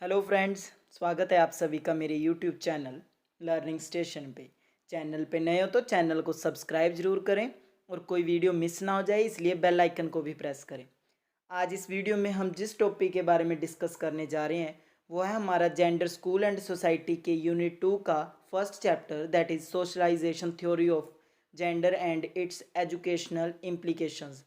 Hello friends, स्वागत है आप सभी का मेरे यूट्यूब चैनल लर्निंग स्टेशन पे। चैनल पे नए हो तो चैनल को सब्सक्राइब ज़रूर करें और कोई वीडियो मिस ना हो जाए, इसलिए बेल आइकन को भी प्रेस करें। आज इस वीडियो में हम जिस टॉपिक के बारे में डिस्कस करने जा रहे हैं वो है हमारा जेंडर स्कूल एंड सोसाइटी के यूनिट 2 का first chapter, that is socialisation theory of gender and its educational implications.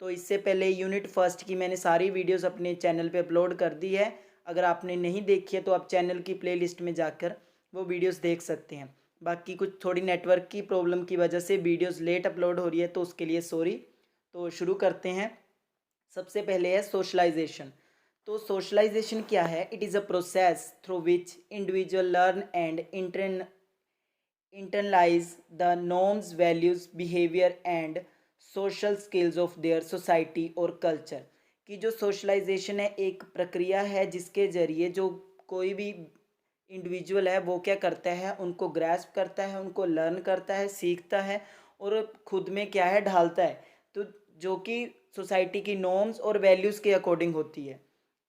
तो इससे पहले यूनिट फर्स्ट की मैंने सारी वीडियोस अपने चैनल पे अपलोड कर दी है। अगर आपने नहीं देखी है तो आप चैनल की प्लेलिस्ट में जाकर वो वीडियोस देख सकते हैं। बाकी कुछ थोड़ी नेटवर्क की प्रॉब्लम की वजह से वीडियोस लेट अपलोड हो रही है, तो उसके लिए सॉरी। तो शुरू करते हैं। सबसे पहले है सोशलाइजेशन। तो सोशलाइजेशन क्या है? It is a process through which individual learn and internalize the norms, values, behavior and social skills of their society और culture। कि जो सोशलाइजेशन है एक प्रक्रिया है जिसके ज़रिए जो कोई भी इंडिविजुअल है वो क्या करता है, उनको ग्रैस्प करता है, उनको लर्न करता है, सीखता है और खुद में क्या है ढालता है। तो जो कि सोसाइटी की नॉर्म्स और वैल्यूज़ के अकॉर्डिंग होती है।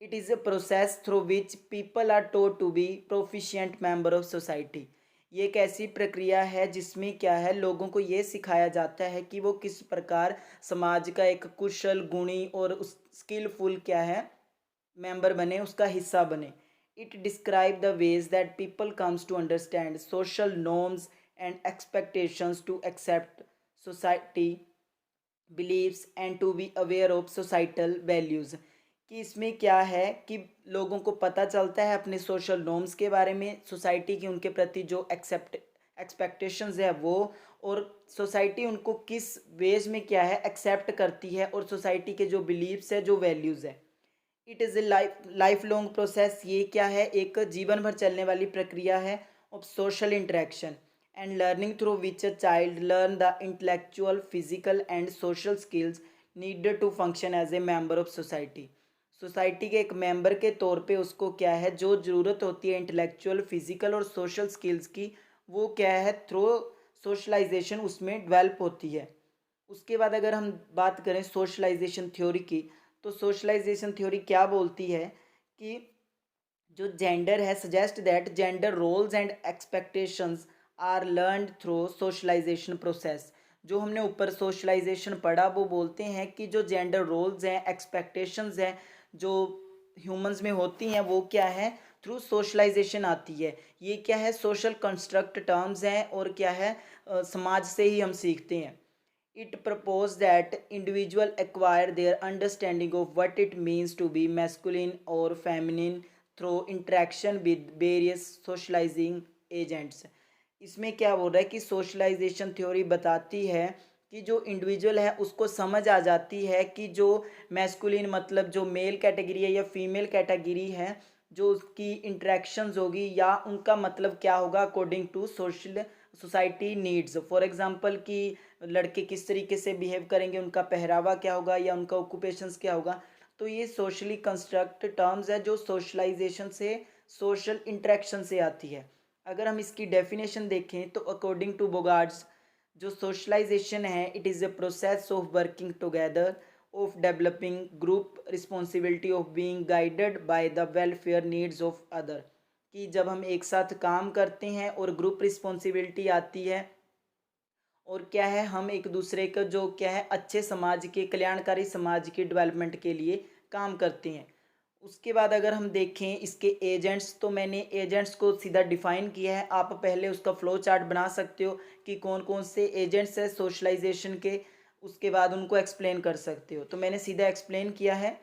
It is a process through which people are told to be proficient member of society. ये एक ऐसी प्रक्रिया है जिसमें क्या है, लोगों को ये सिखाया जाता है कि वो किस प्रकार समाज का एक कुशल, गुणी और उस स्किलफुल क्या है मेंबर बने, उसका हिस्सा बने। It describe the ways that people comes to understand social norms and expectations, to accept society believes and to be aware of societal values. कि इसमें क्या है कि लोगों को पता चलता है अपने सोशल नॉर्म्स के बारे में, सोसाइटी की उनके प्रति जो एक्सपेक्टेशंस है वो, और सोसाइटी उनको किस वेज में क्या है एक्सेप्ट करती है, और सोसाइटी के जो बिलीव्स है, जो वैल्यूज़ है। It is a life long process. ये क्या है, एक जीवन भर चलने वाली प्रक्रिया है of social interaction and learning through which a child learn the intellectual, physical and social skills needed to function as a member of society. Society के एक मेंबर के तौर पे उसको क्या है जो ज़रूरत होती है इंटेलेक्चुअल, फिजिकल और सोशल स्किल्स की, वो क्या है थ्रू सोशलाइजेशन उसमें डेवलप होती है। उसके बाद अगर हम बात करें सोशलाइजेशन थ्योरी की, तो सोशलाइजेशन थ्योरी क्या बोलती है कि जो जेंडर है, suggest that gender roles and expectations are learned through socialisation process. जो हमने ऊपर सोशलाइजेशन पढ़ा वो बोलते हैं कि जो जेंडर रोल्स हैं, एक्सपेक्टेशंस हैं, जो ह्यूमंस में होती हैं वो क्या है थ्रू सोशलाइजेशन आती है। ये क्या है, सोशल कंस्ट्रक्ट टर्म्स हैं और क्या है समाज से ही हम सीखते हैं। It proposed that individual acquire their understanding of what it means to be masculine or feminine through interaction with various socializing agents। इसमें क्या बोल रहा है कि सोशलाइजेशन थ्योरी बताती है कि जो इंडिविजुअल है उसको समझ आ जाती है कि जो मैस्कुलिन मतलब जो मेल कैटेगरी है या फीमेल कैटेगरी है, जो उसकी इंटरेक्शंस होगी या उनका मतलब क्या होगा according to social society needs. For example कि लड़के किस तरीके से बिहेव करेंगे, उनका पहरावा क्या होगा या उनका ऑक्यूपेशंस क्या होगा। तो ये सोशली कंस्ट्रक्ट टर्म्स है जो सोशलाइजेशन से, सोशल इंटरेक्शन से आती है। अगर हम इसकी डेफिनेशन देखें तो अकॉर्डिंग टू बोगार्ड्स, जो सोशलाइजेशन है it is a process of working together, of developing group responsibility, of being guided by the welfare needs of other. कि जब हम एक साथ काम करते हैं और ग्रुप रिस्पॉन्सिबिलिटी आती है और क्या है हम एक दूसरे का जो क्या है अच्छे समाज के, कल्याणकारी समाज के डेवलपमेंट के लिए काम करते हैं। उसके बाद अगर हम देखें इसके एजेंट्स, तो मैंने एजेंट्स को सीधा डिफाइन किया है। आप पहले उसका फ्लो चार्ट बना सकते हो कि कौन कौन से एजेंट्स है सोशलाइजेशन के, उसके बाद उनको एक्सप्लेन कर सकते हो। तो मैंने सीधा एक्सप्लेन किया है।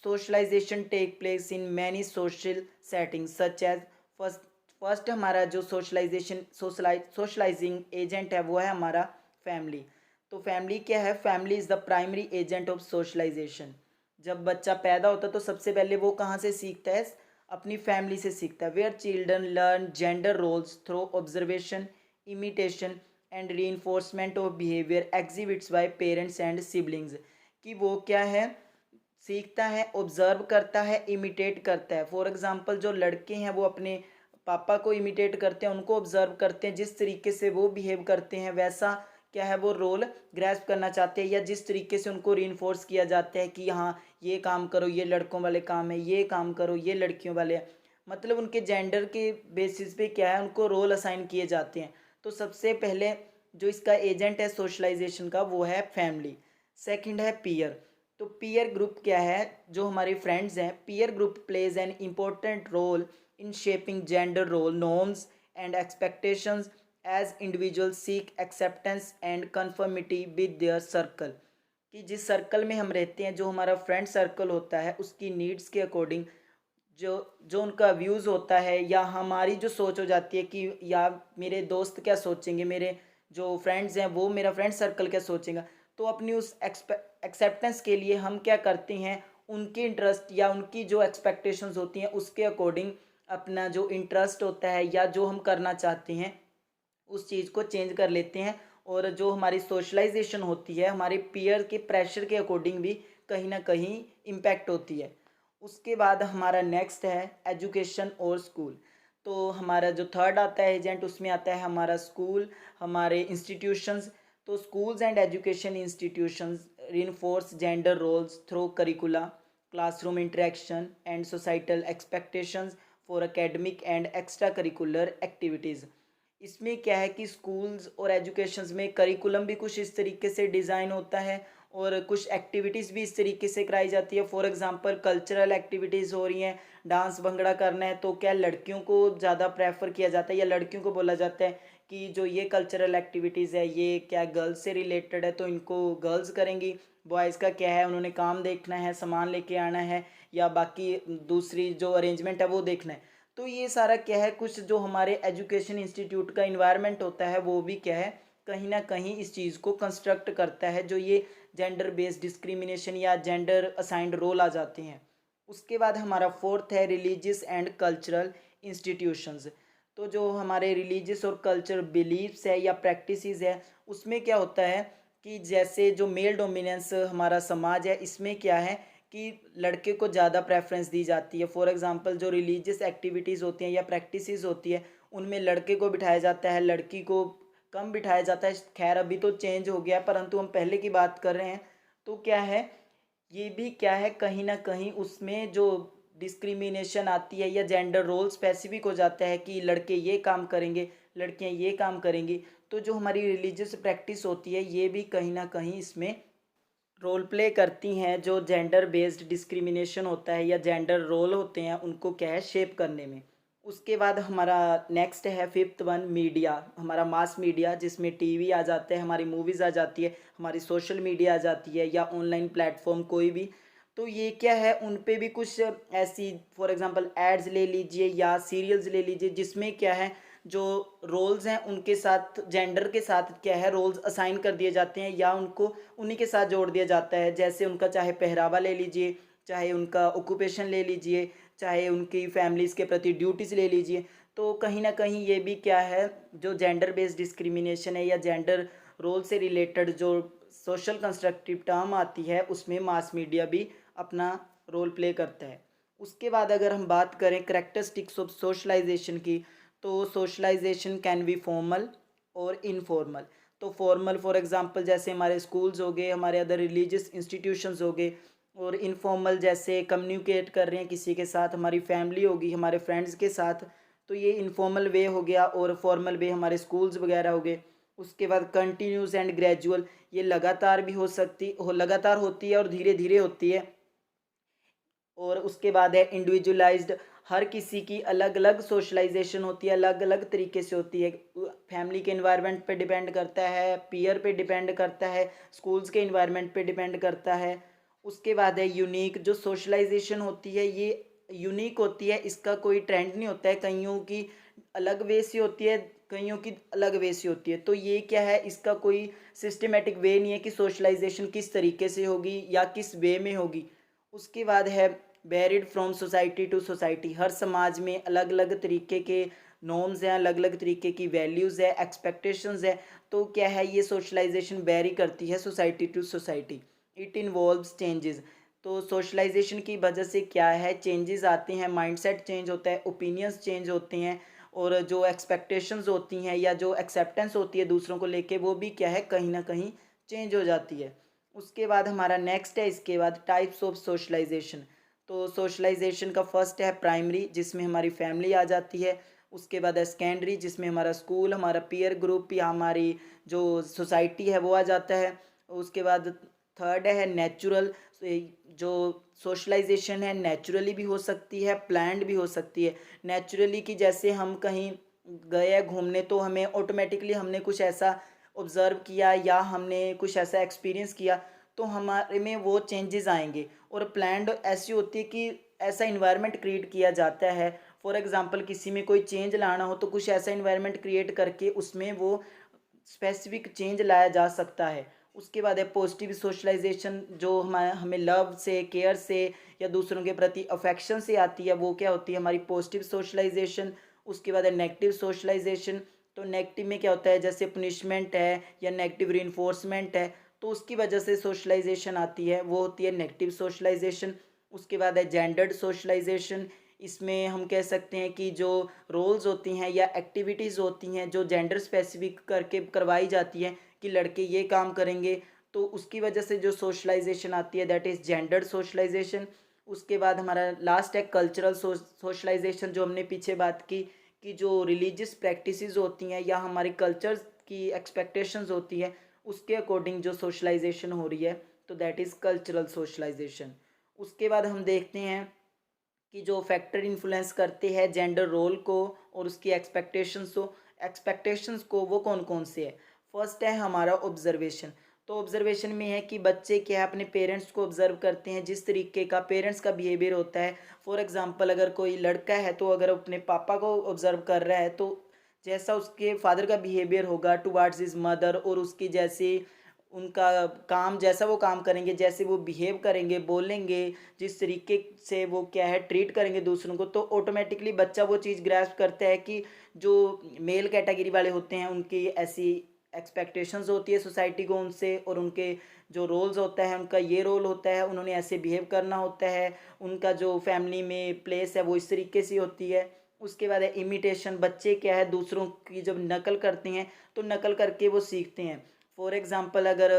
Socialisation take place in many social settings such as, first first हमारा जो सोशलाइजेशन सोशलाइजिंग एजेंट है वो है हमारा फैमिली। तो फैमिली क्या है, family is the primary agent of socialisation. जब बच्चा पैदा होता है तो सबसे पहले वो कहाँ से सीखता है, अपनी फैमिली से सीखता है। Where children learn gender roles through observation, imitation and reinforcement of behaviour exhibits by parents and siblings. कि वो क्या है सीखता है, ऑब्जर्व करता है, इमिटेट करता है। फॉर एग्जांपल जो लड़के हैं वो अपने पापा को इमिटेट करते हैं, उनको ऑब्जर्व करते हैं, जिस तरीके से वो बिहेव करते हैं वैसा क्या है वो रोल ग्रैस्प करना चाहते हैं, या जिस तरीके से उनको रीइंफोर्स किया जाता है कि हाँ ये काम करो, ये लड़कों वाले काम है, ये काम करो, ये लड़कियों वाले हैं। मतलब उनके जेंडर के बेसिस पे क्या है उनको रोल असाइन किए जाते हैं। तो सबसे पहले जो इसका एजेंट है सोशलाइजेशन का वो है फैमिली। सेकंड है पीयर। तो पीयर ग्रुप क्या है, जो हमारे फ्रेंड्स हैं, peer group plays an important role in shaping gender role norms and expectations as individual seek acceptance and conformity with their circle. कि जिस सर्कल में हम रहते हैं, जो हमारा फ्रेंड सर्कल होता है, उसकी नीड्स के अकॉर्डिंग जो जो उनका व्यूज़ होता है या हमारी जो सोच हो जाती है कि या मेरे दोस्त क्या सोचेंगे, मेरे जो फ्रेंड्स हैं वो मेरा फ्रेंड सर्कल क्या सोचेगा, तो अपनी उस एक्सेप्टेंस के लिए हम क्या करते हैं, उनके इंटरेस्ट या उनकी जो एक्सपेक्टेशंस होती हैं उसके अकॉर्डिंग अपना जो इंटरेस्ट होता है या जो हम करना चाहते हैं उस चीज़ को चेंज कर लेते हैं। और जो हमारी सोशलाइजेशन होती है हमारे पीयर के प्रेशर के अकॉर्डिंग भी कहीं ना कहीं इम्पैक्ट होती है। उसके बाद हमारा नेक्स्ट है एजुकेशन और स्कूल। तो हमारा जो थर्ड आता है एजेंट, उसमें आता है हमारा स्कूल, हमारे इंस्टीट्यूशंस। तो schools and education institutions reinforce gender roles through curricula, classroom interaction and societal expectations for academic and extra curricular activities. इसमें क्या है कि स्कूल्स और एजुकेशंस में करिकुलम भी कुछ इस तरीके से डिज़ाइन होता है और कुछ एक्टिविटीज़ भी इस तरीके से कराई जाती है। फॉर एग्जांपल कल्चरल एक्टिविटीज़ हो रही हैं, डांस भंगड़ा करना है, तो क्या लड़कियों को ज़्यादा प्रेफर किया जाता है या लड़कियों को बोला जाता है कि जो ये कल्चरल एक्टिविटीज़ है ये क्या गर्ल्स से रिलेटेड है तो इनको गर्ल्स करेंगी। बॉयज़ का क्या है, उन्होंने काम देखना है, सामान लेके आना है या बाकी दूसरी जो अरेंजमेंट है वो देखना है। तो ये सारा क्या है, कुछ जो हमारे एजुकेशन इंस्टीट्यूट का इन्वायरमेंट होता है वो भी क्या है, कहीं ना कहीं इस चीज़ को कंस्ट्रक्ट करता है, जो ये जेंडर बेस्ड डिस्क्रिमिनेशन या जेंडर असाइंड रोल आ जाते हैं। उसके बाद हमारा फोर्थ है रिलीजियस एंड कल्चरल इंस्टीट्यूशंस। तो जो हमारे रिलीजियस और कल्चर बिलीव्स है या प्रैक्टिसेस है, उसमें क्या होता है कि जैसे जो मेल डोमिनेंस हमारा समाज है इसमें क्या है कि लड़के को ज़्यादा प्रेफरेंस दी जाती है। फॉर एग्जांपल जो रिलीजियस एक्टिविटीज़ होती हैं या प्रैक्टिसेस होती है उनमें लड़के को बिठाया जाता है, लड़की को कम बिठाया जाता है। खैर अभी तो चेंज हो गया है, परंतु हम पहले की बात कर रहे हैं। तो क्या है, ये भी क्या है, कहीं ना कहीं उसमें जो डिस्क्रिमिनेशन आती है या जेंडर रोल स्पेसिफिक हो जाता है कि लड़के ये काम करेंगे, लड़कियां ये काम करेंगी। तो जो हमारी रिलीजियस प्रैक्टिस होती है ये भी कहीं ना कहीं इसमें रोल प्ले करती हैं, जो जेंडर बेस्ड डिस्क्रिमिनेशन होता है या जेंडर रोल होते हैं उनको क्या है शेप करने में। उसके बाद हमारा नेक्स्ट है फिफ्थ वन मीडिया, हमारा मास मीडिया, जिसमें टीवी आ जाता है, हमारी मूवीज़ आ जाती है, हमारी सोशल मीडिया आ जाती है या ऑनलाइन प्लेटफॉर्म कोई भी। तो ये क्या है, उन पे भी कुछ ऐसी फॉर एग्जांपल एड्स ले लीजिए या सीरियल्स ले लीजिए जिसमें क्या है जो रोल्स हैं उनके साथ जेंडर के साथ क्या है रोल्स असाइन कर दिए जाते हैं या उनको उन्हीं के साथ जोड़ दिया जाता है। जैसे उनका चाहे पहरावा ले लीजिए, चाहे उनका ऑक्यूपेशन ले लीजिए, चाहे उनकी फैमिलीज़ के प्रति ड्यूटीज़ ले लीजिए। तो कहीं ना कहीं ये भी क्या है, जो जेंडर बेस्ड डिस्क्रिमिनेशन है या जेंडर रोल से रिलेटेड जो सोशल कंस्ट्रक्टिव टर्म आती है उसमें मास मीडिया भी अपना रोल प्ले करता है। उसके बाद अगर हम बात करें करेक्टरिस्टिक्स ऑफ सोशलाइजेशन की, तो सोशलाइजेशन कैन बी फॉर्मल और इनफॉर्मल। तो फॉर्मल फॉर एग्जांपल जैसे हमारे स्कूल्स हो गए, हमारे अदर रिलीजियस इंस्टीट्यूशंस हो गए। और इनफॉर्मल जैसे कम्युनिकेट कर रहे हैं किसी के साथ, हमारी फैमिली होगी, हमारे फ्रेंड्स के साथ, तो ये इनफॉर्मल वे हो गया। और फॉर्मल वे हमारे स्कूल्स वगैरह हो गए। उसके बाद कंटिन्यूस एंड ग्रेजुअल, ये लगातार भी लगातार होती है और धीरे धीरे होती है। और उसके बाद है इंडिविजुअलाइज्ड, हर किसी की अलग अलग सोशलाइजेशन होती है, अलग अलग तरीके से होती है। फैमिली के इन्वायरमेंट पे डिपेंड करता है, पीयर पे डिपेंड करता है, स्कूल्स के इन्वायरमेंट पे डिपेंड करता है। उसके बाद है यूनिक, जो सोशलाइजेशन होती है ये यूनिक होती है, इसका कोई ट्रेंड नहीं होता है, कईयों की अलग वे से होती है, कईयों की अलग वे से होती है। तो ये क्या है, इसका कोई सिस्टमेटिक वे नहीं है कि सोशलाइजेशन किस तरीके से होगी या किस वे में होगी। उसके बाद है varied from society to society, हर समाज में अलग अलग तरीके के नॉर्म्स हैं, अलग अलग तरीके की वैल्यूज़ है, एक्सपेक्टेशंस है। तो क्या है, ये सोशलाइजेशन वेरी करती है society to society. It involves changes, तो सोशलाइजेशन की वजह से क्या है चेंजेस आते हैं, माइंडसेट चेंज होता है, ओपिनियंस चेंज होते हैं। और जो एक्सपेक्टेशंस होती हैं या जो एक्सेप्टेंस होती है दूसरों को लेके वो भी क्या है कहीं ना कहीं चेंज हो जाती है। उसके बाद हमारा नेक्स्ट है, इसके बाद टाइप्स ऑफ सोशलाइजेशन। तो सोशलाइजेशन का फर्स्ट है प्राइमरी, जिसमें हमारी फैमिली आ जाती है। उसके बाद है सेकेंडरी, जिसमें हमारा स्कूल, हमारा पीयर ग्रुप या हमारी जो सोसाइटी है वो आ जाता है। उसके बाद थर्ड है नेचुरल। जो सोशलाइजेशन है नेचुरली भी हो सकती है, प्लान्ड भी हो सकती है। नेचुरली कि जैसे हम कहीं गए हैं घूमने, तो हमें ऑटोमेटिकली हमने कुछ ऐसा ऑब्ज़र्व किया या हमने कुछ ऐसा एक्सपीरियंस किया, तो हमारे में वो चेंजेस आएंगे। और प्लान्ड ऐसी होती है कि ऐसा इन्वायरमेंट क्रिएट किया जाता है। फॉर एग्जांपल किसी में कोई चेंज लाना हो तो कुछ ऐसा इन्वायरमेंट क्रिएट करके उसमें वो स्पेसिफिक चेंज लाया जा सकता है। उसके बाद है पॉजिटिव सोशलाइजेशन, जो हमारे हमें लव से, केयर से या दूसरों के प्रति अफेक्शन से आती है, वो क्या होती है हमारी पॉजिटिव सोशलाइजेशन। उसके बाद है नेगेटिव सोशलाइजेशन। तो नेगेटिव में क्या होता है, जैसे पनिशमेंट है या नेगेटिव रीइंफोर्समेंट है, तो उसकी वजह से सोशलाइजेशन आती है, वो होती है नेगेटिव सोशलाइजेशन। उसके बाद है जेंडर्ड सोशलाइजेशन। इसमें हम कह सकते हैं कि जो रोल्स होती हैं या एक्टिविटीज़ होती हैं जो जेंडर स्पेसिफिक करके करवाई जाती हैं कि लड़के ये काम करेंगे, तो उसकी वजह से जो सोशलाइजेशन आती है दैट इज़ जेंडर्ड सोशलाइजेशन। उसके बाद हमारा लास्ट है कल्चरल सोशलाइजेशन, जो हमने पीछे बात की कि जो रिलीजियस प्रैक्टिसेस होती हैं या हमारी कल्चर की एक्सपेक्टेशंस होती है उसके अकॉर्डिंग जो सोशलाइजेशन हो रही है, तो दैट इज़ कल्चरल सोशलाइजेशन। उसके बाद हम देखते हैं कि जो फैक्टर इन्फ्लुएंस करते हैं जेंडर रोल को और उसकी एक्सपेक्टेशंस को वो कौन कौन से है। फर्स्ट है हमारा ऑब्जर्वेशन। तो ऑब्जर्वेशन में है कि बच्चे क्या है अपने पेरेंट्स को ऑब्जर्व करते हैं, जिस तरीके का पेरेंट्स का बिहेवियर होता है। फॉर एग्जांपल अगर कोई लड़का है तो अगर अपने पापा को ऑब्जर्व कर रहा है तो जैसा उसके फादर का बिहेवियर होगा टुवार्ड्स हिज मदर, और उसकी जैसे उनका काम, जैसा वो काम करेंगे, जैसे वो बिहेव करेंगे, बोलेंगे, जिस तरीके से वो क्या है ट्रीट करेंगे दूसरों को, तो ऑटोमेटिकली बच्चा वो चीज़ ग्रैस्प करता है कि जो मेल कैटेगरी वाले होते हैं उनकी ऐसी एक्सपेक्टेशंस होती है सोसाइटी को उनसे, और उनके जो रोल्स होता है उनका ये रोल होता है, उन्होंने ऐसे बिहेव करना होता है, उनका जो फैमिली में प्लेस है वो इस तरीके से होती है। उसके बाद है इमिटेशन। बच्चे क्या है दूसरों की जब नकल करते हैं तो नकल करके वो सीखते हैं। फॉर एग्जांपल अगर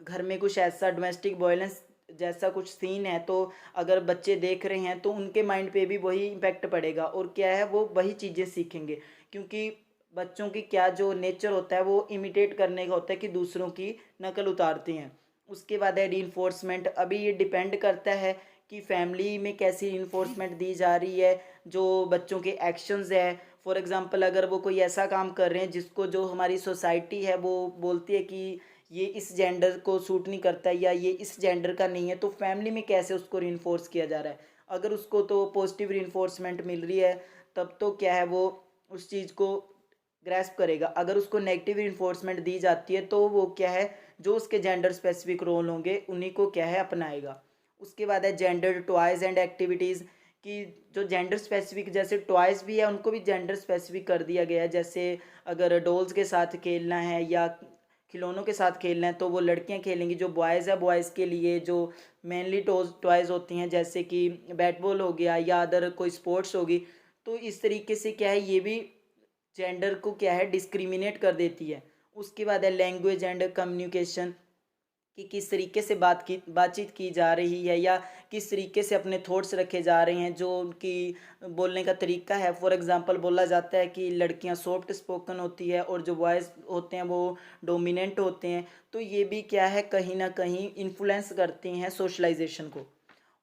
घर में कुछ ऐसा डोमेस्टिक वायलेंस जैसा कुछ सीन है, तो अगर बच्चे देख रहे हैं तो उनके माइंड पे भी वही इम्पैक्ट पड़ेगा और क्या है वो वही चीज़ें सीखेंगे, क्योंकि बच्चों की क्या जो नेचर होता है वो इमिटेट करने का होता है कि दूसरों की नकल उतारते हैं। उसके बाद है रीइंफोर्समेंट। अभी ये डिपेंड करता है कि फैमिली में कैसी रीइंफोर्समेंट दी जा रही है, जो बच्चों के एक्शंस है। फॉर एग्जांपल अगर वो कोई ऐसा काम कर रहे हैं जिसको जो हमारी सोसाइटी है वो बोलती है कि ये इस जेंडर को सूट नहीं करता या ये इस जेंडर का नहीं है, तो फैमिली में कैसे उसको रीइंफोर्स किया जा रहा है। अगर उसको तो पॉजिटिव रीइंफोर्समेंट मिल रही है तब तो क्या है वो उस चीज़ को ग्रैस्प करेगा। अगर उसको नेगेटिव रीइंफोर्समेंट दी जाती है तो वो क्या है जो उसके जेंडर स्पेसिफिक रोल होंगे उन्हीं को क्या है अपनाएगा। उसके बाद है जेंडर टॉयज़ एंड एक्टिविटीज़, कि जो जेंडर स्पेसिफिक जैसे टॉयज़ भी है उनको भी जेंडर स्पेसिफिक कर दिया गया है। जैसे अगर डॉल्स के साथ खेलना है या खिलौनों के साथ खेलना है तो वो लड़कियां खेलेंगी, जो बॉयज़ है बॉयज़ के लिए जो मेनली टॉयज़ होती हैं जैसे कि बैट बॉल हो गया या अदर कोई स्पोर्ट्स होगी। तो इस तरीके से क्या है ये भी जेंडर को क्या है डिस्क्रिमिनेट कर देती है। उसके बाद है लैंग्वेज एंड कम्युनिकेशन, कि किस तरीके से बातचीत की जा रही है या किस तरीके से अपने थॉट्स रखे जा रहे हैं, जो उनकी बोलने का तरीका है। फॉर एग्जांपल बोला जाता है कि लड़कियां सॉफ्ट स्पोकन होती है और जो बॉयज़ होते हैं वो डोमिनेंट होते हैं। तो ये भी क्या है कहीं ना कहीं इन्फ्लुएंस करते हैं सोशलाइजेशन को।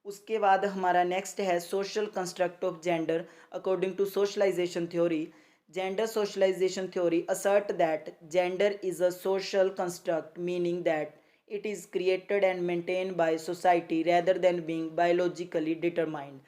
उसके बाद हमारा नेक्स्ट है social construct of gender according to socialisation theory. Gender socialisation theory assert that gender is a social construct, meaning that it is created and maintained by society rather than being biologically determined।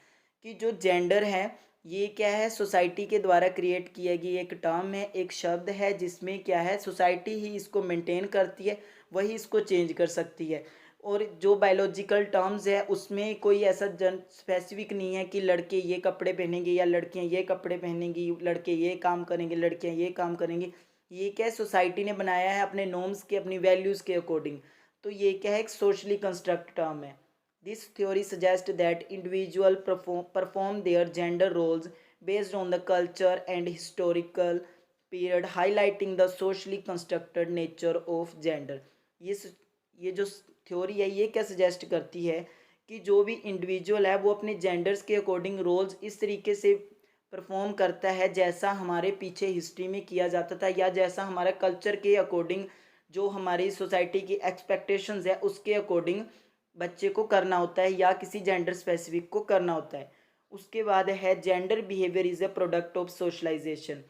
कि जो gender है ये क्या है society के द्वारा create किया गया एक टर्म है, एक शब्द है, जिसमें क्या है सोसाइटी ही इसको मेंटेन करती है, वही इसको चेंज कर सकती है। और जो बायोलॉजिकल टर्म्स है उसमें कोई ऐसा जन स्पेसिफिक नहीं है कि लड़के ये कपड़े पहनेंगे या लड़कियां ये कपड़े पहनेंगी, लड़के ये काम करेंगे, लड़कियां ये काम करेंगी। ये क्या है सोसाइटी ने बनाया है अपने नॉर्म्स के, अपनी वैल्यूज़ के अकॉर्डिंग। तो ये क्या है एक सोशली कंस्ट्रक्ट टर्म है। This theory suggest that individual perform their gender roles based on the culture and historical period, highlighting the socially constructed nature of gender. ये स- ये जो थ्योरी है ये क्या सजेस्ट करती है कि जो भी इंडिविजुअल है वो अपने जेंडर्स के अकॉर्डिंग रोल्स इस तरीके से परफॉर्म करता है जैसा हमारे पीछे हिस्ट्री में किया जाता था, या जैसा हमारे कल्चर के अकॉर्डिंग जो हमारी सोसाइटी की एक्सपेक्टेशंस है उसके अकॉर्डिंग बच्चे को करना होता है या किसी जेंडर स्पेसिफिक को करना होता है। उसके बाद है gender behaviour is a product of socialisation.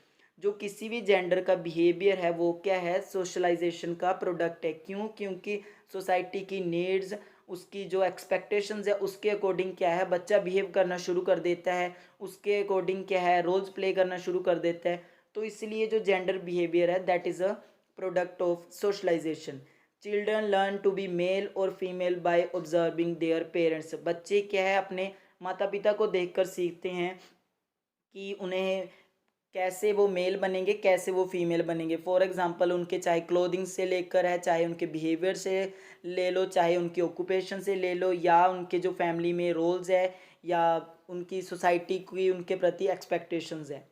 जो किसी भी जेंडर का बिहेवियर है वो क्या है, सोशलाइजेशन का प्रोडक्ट है। क्यों? क्योंकि सोसाइटी की नीड्स, उसकी जो एक्सपेक्टेशंस है उसके अकॉर्डिंग क्या है बच्चा बिहेव करना शुरू कर देता है, उसके अकॉर्डिंग क्या है रोल्स प्ले करना शुरू कर देता है। तो इसलिए जो जेंडर बिहेवियर है that is a product of socialisation. Children learn to be male और female by observing their parents. बच्चे क्या है अपने माता पिता को देखकर सीखते हैं कि उन्हें कैसे वो मेल बनेंगे, कैसे वो फीमेल बनेंगे। फॉर एग्जांपल उनके चाहे क्लोथिंग से लेकर है, चाहे उनके बिहेवियर से ले लो, चाहे उनके ऑक्यूपेशन से ले लो, या उनके जो फैमिली में रोल्स है, या उनकी सोसाइटी की उनके प्रति एक्सपेक्टेशंस है।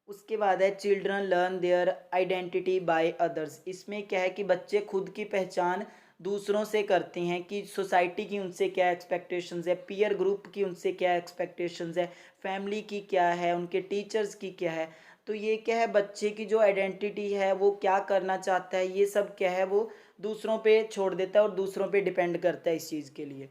उसके बाद है children learn their identity by others. इसमें क्या है कि बच्चे खुद की पहचान दूसरों से करते हैं कि सोसाइटी की उनसे क्या एक्सपेक्टेशंस है, पीयर ग्रुप की उनसे क्या एक्सपेक्टेशंस है, फैमिली की क्या है, उनके टीचर्स की क्या है। तो ये क्या है बच्चे की जो आइडेंटिटी है वो क्या करना चाहता है ये सब क्या है वो दूसरों पे छोड़ देता है और दूसरों पे डिपेंड करता है इस चीज़ के लिए।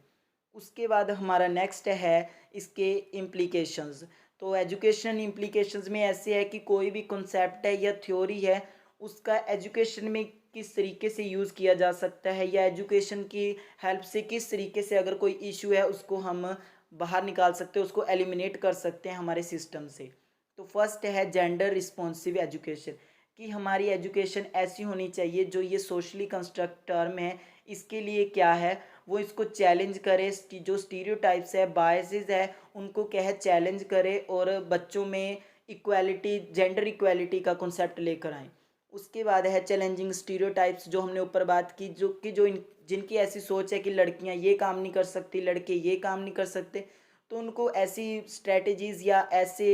उसके बाद हमारा नेक्स्ट है इसके इम्प्लीकेशंस। तो एजुकेशन इम्प्लीकेशंस में ऐसे है कि कोई भी कॉन्सेप्ट है या थ्योरी है उसका एजुकेशन में किस तरीके से यूज़ किया जा सकता है, या एजुकेशन की हेल्प से किस तरीके से अगर कोई इशू है उसको हम बाहर निकाल सकते हैं, उसको एलिमिनेट कर सकते हैं हमारे सिस्टम से। तो फर्स्ट है जेंडर रिस्पॉन्सिव एजुकेशन, कि हमारी एजुकेशन ऐसी होनी चाहिए जो ये सोशली कंस्ट्रक्ट टर्म है इसके लिए क्या है वो इसको चैलेंज करे, जो स्टीरियोटाइप्स है बायसेस है उनको क्या है चैलेंज करे और बच्चों में इक्वालिटी, जेंडर इक्वालिटी का कॉन्सेप्ट लेकर आए। उसके बाद है चैलेंजिंग स्टीरियोटाइप्स, जो हमने ऊपर बात की, जो कि जो इन जिनकी ऐसी सोच है कि लड़कियां ये काम नहीं कर सकती, लड़के ये काम नहीं कर सकते, तो उनको ऐसी स्ट्रेटजीज़ या ऐसे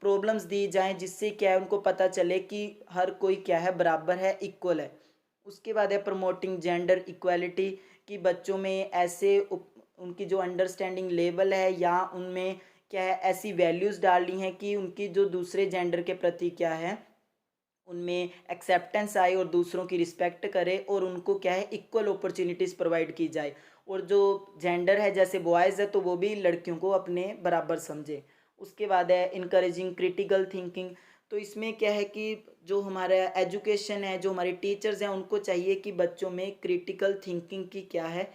प्रॉब्लम्स दी जाएं जिससे क्या है उनको पता चले कि हर कोई क्या है बराबर है, इक्वल है। उसके बाद है प्रमोटिंग जेंडर इक्वालिटी, कि बच्चों में ऐसे उनकी जो अंडरस्टैंडिंग लेवल है या उनमें क्या है ऐसी वैल्यूज़ डालनी है कि उनकी जो दूसरे जेंडर के प्रति क्या है उनमें एक्सेप्टेंस आए और दूसरों की रिस्पेक्ट करे और उनको क्या है इक्वल अपॉर्चुनिटीज़ प्रोवाइड की जाए। और जो जेंडर है जैसे बॉयज़ है तो वो भी लड़कियों को अपने बराबर समझे। उसके बाद है इनकरेजिंग क्रिटिकल थिंकिंग। तो इसमें क्या है कि जो हमारा एजुकेशन है, जो हमारे टीचर्स हैं उनको चाहिए कि बच्चों में क्रिटिकल थिंकिंग की क्या है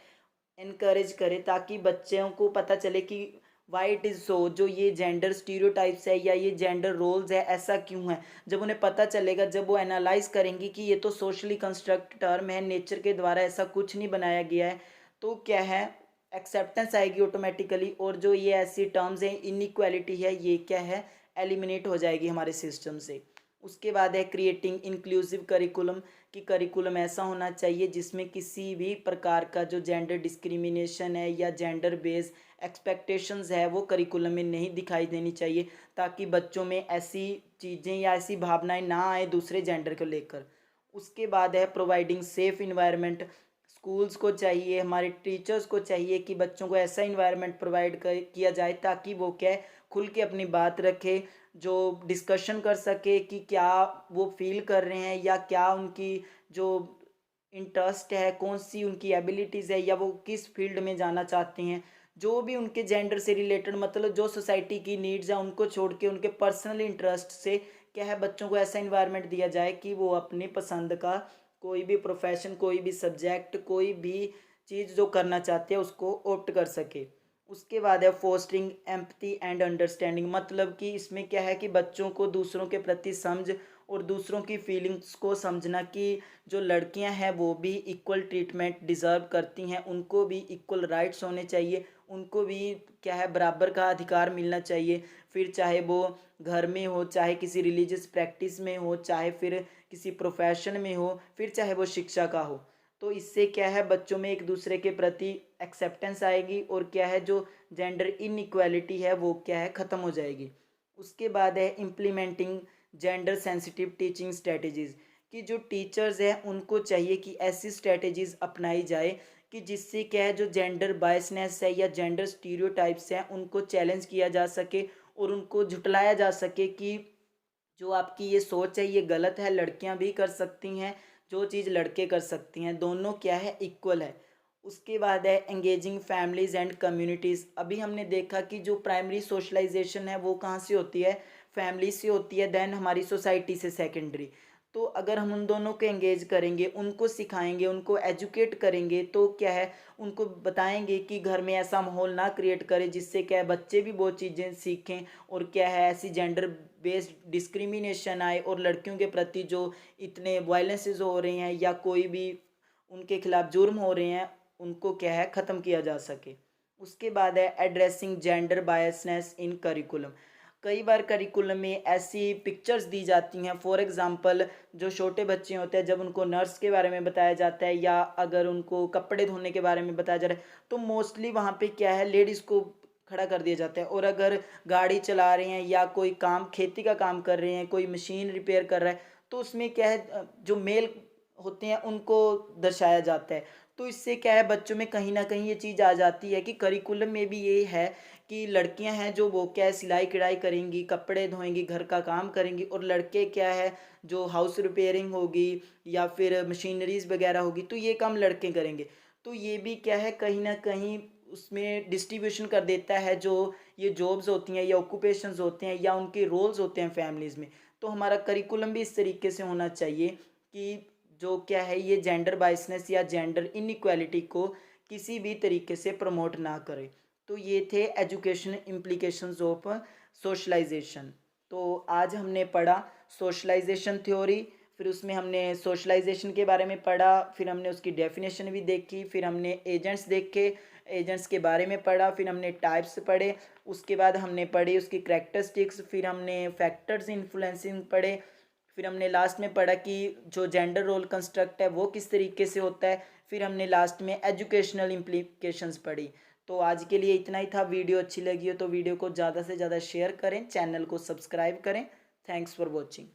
एनकरेज करे, ताकि बच्चों को पता चले कि वाई इट इज़ सो, जो ये जेंडर स्टीरियोटाइप्स है या ये जेंडर रोल्स है ऐसा क्यों है। जब उन्हें पता चलेगा, जब वो एनालाइज करेंगी कि ये तो सोशली कंस्ट्रक्ट टर्म है, नेचर के द्वारा ऐसा कुछ नहीं बनाया गया है, तो क्या है एक्सेप्टेंस आएगी ऑटोमेटिकली, और जो ये ऐसी टर्म्स हैं इनइक्वालिटी है ये क्या है एलिमिनेट हो जाएगी हमारे सिस्टम से। उसके बाद है क्रिएटिंग इंक्लूसिव करिकुलम, कि करिकुलम ऐसा होना चाहिए जिसमें किसी भी प्रकार का जो जेंडर डिस्क्रिमिनेशन है या जेंडर बेस एक्सपेक्टेशंस है वो करिकुलम में नहीं दिखाई देनी चाहिए, ताकि बच्चों में ऐसी चीज़ें या ऐसी भावनाएं ना आए दूसरे जेंडर को लेकर। उसके बाद है प्रोवाइडिंग सेफ इन्वायरमेंट। स्कूल्स को चाहिए, हमारे टीचर्स को चाहिए कि बच्चों को ऐसा इन्वायरमेंट प्रोवाइड कर किया जाए ताकि वो क्या है खुल के अपनी बात रखे, जो डिस्कशन कर सके कि क्या वो फील कर रहे हैं या क्या उनकी जो इंटरेस्ट है, कौन सी उनकी एबिलिटीज़ है, या वो किस फील्ड में जाना चाहते हैं। जो भी उनके जेंडर से रिलेटेड मतलब जो सोसाइटी की नीड्स हैं उनको छोड़ के उनके पर्सनल इंटरेस्ट से क्या है बच्चों को ऐसा इन्वायरमेंट दिया जाए कि वो अपनी पसंद का कोई भी प्रोफेशन, कोई भी सब्जेक्ट, कोई भी चीज़ जो करना चाहते हैं उसको ऑप्ट कर सके। उसके बाद है फोस्टरिंग एम्पैथी एंड अंडरस्टैंडिंग, मतलब कि इसमें क्या है कि बच्चों को दूसरों के प्रति समझ और दूसरों की फीलिंग्स को समझना, कि जो लड़कियां हैं वो भी इक्वल ट्रीटमेंट डिज़र्व करती हैं, उनको भी इक्वल राइट्स होने चाहिए, उनको भी क्या है बराबर का अधिकार मिलना चाहिए। फिर चाहे वो घर में हो, चाहे किसी रिलीजियस प्रैक्टिस में हो, चाहे फिर किसी प्रोफेशन में हो, फिर चाहे वो शिक्षा का हो। तो इससे क्या है बच्चों में एक दूसरे के प्रति एक्सेप्टेंस आएगी और क्या है जो जेंडर इनइक्वालिटी है वो क्या है ख़त्म हो जाएगी। उसके बाद है implementing gender sensitive teaching strategies, कि जो टीचर्स हैं उनको चाहिए कि ऐसी स्ट्रेटजीज़ अपनाई जाए कि जिससे क्या है जो जेंडर बायसनेस है या जेंडर स्टीरियोटाइप्स हैं उनको चैलेंज किया जा सके और उनको झुटलाया जा सके कि जो आपकी ये सोच है ये गलत है, लड़कियां भी कर सकती हैं, जो चीज़ लड़के कर सकती हैं, दोनों क्या है इक्वल है। उसके बाद है एंगेजिंग फैमिलीज एंड कम्युनिटीज़। अभी हमने देखा कि जो प्राइमरी सोशलाइजेशन है वो कहाँ से होती है, फैमिली से होती है, देन हमारी सोसाइटी से सेकेंडरी। तो अगर हम उन दोनों को एंगेज करेंगे, उनको सिखाएंगे, उनको एजुकेट करेंगे, तो क्या है उनको बताएंगे कि घर में ऐसा माहौल ना क्रिएट करें जिससे क्या है बच्चे भी बहुत चीज़ें सीखें और क्या है ऐसी जेंडर बेस्ड डिस्क्रिमिनेशन आए और लड़कियों के प्रति जो इतने वायलेंसेस हो रहे हैं या कोई भी उनके खिलाफ जुर्म हो रहे हैं उनको क्या है ख़त्म किया जा सके। उसके बाद है एड्रेसिंग जेंडर बायसनेस इन करिकुलम। कई बार करिकुलम में ऐसी पिक्चर्स दी जाती हैं, फॉर एग्जांपल जो छोटे बच्चे होते हैं जब उनको नर्स के बारे में बताया जाता है या अगर उनको कपड़े धोने के बारे में बताया जा रहा है तो मोस्टली वहाँ पे क्या है लेडीज़ को खड़ा कर दिया जाता है। और अगर गाड़ी चला रहे हैं या कोई काम खेती का काम कर रहे हैं, कोई मशीन रिपेयर कर रहा है, तो उसमें क्या है जो मेल होते हैं उनको दर्शाया जाता है। तो इससे क्या है बच्चों में कहीं न कहीं ये चीज़ आ जाती है कि करिकुलम में भी ये है कि लड़कियां हैं जो वो क्या है सिलाई कढ़ाई करेंगी, कपड़े धोएंगी, घर का काम करेंगी, और लड़के क्या है जो हाउस रिपेयरिंग होगी या फिर मशीनरीज वगैरह होगी तो ये काम लड़के करेंगे। तो ये भी क्या है कहीं ना कहीं उसमें डिस्ट्रीब्यूशन कर देता है जो ये जॉब्स होती हैं या ऑक्यूपेशंस होते हैं या उनके रोल्स होते हैं फैमिलीज़ में। तो हमारा करिकुलम भी इस तरीके से होना चाहिए कि जो क्या है ये जेंडर बाइसनेस या जेंडर इनइक्वालिटी को किसी भी तरीके से प्रमोट ना करे। तो ये थे एजुकेशन इम्प्लीकेशंस ऑफ सोशलाइजेशन। तो आज हमने पढ़ा सोशलाइजेशन थ्योरी, फिर उसमें हमने सोशलाइजेशन के बारे में पढ़ा, फिर हमने उसकी डेफिनेशन भी देखी, फिर हमने एजेंट्स देखे, एजेंट्स के बारे में पढ़ा, फिर हमने टाइप्स पढ़े, उसके बाद हमने पढ़ी उसकी करेक्टरिस्टिक्स, फिर हमने फैक्टर्स इन्फ्लुएंसिंग पढ़े, फिर हमने लास्ट में पढ़ा कि जो जेंडर रोल कंस्ट्रक्ट है वो किस तरीके से होता है, फिर हमने लास्ट में एजुकेशनल इम्प्लीकेशंस पढ़ी। तो आज के लिए इतना ही था। वीडियो अच्छी लगी हो तो वीडियो को ज़्यादा से ज़्यादा शेयर करें, चैनल को सब्सक्राइब करें। Thanks for watching.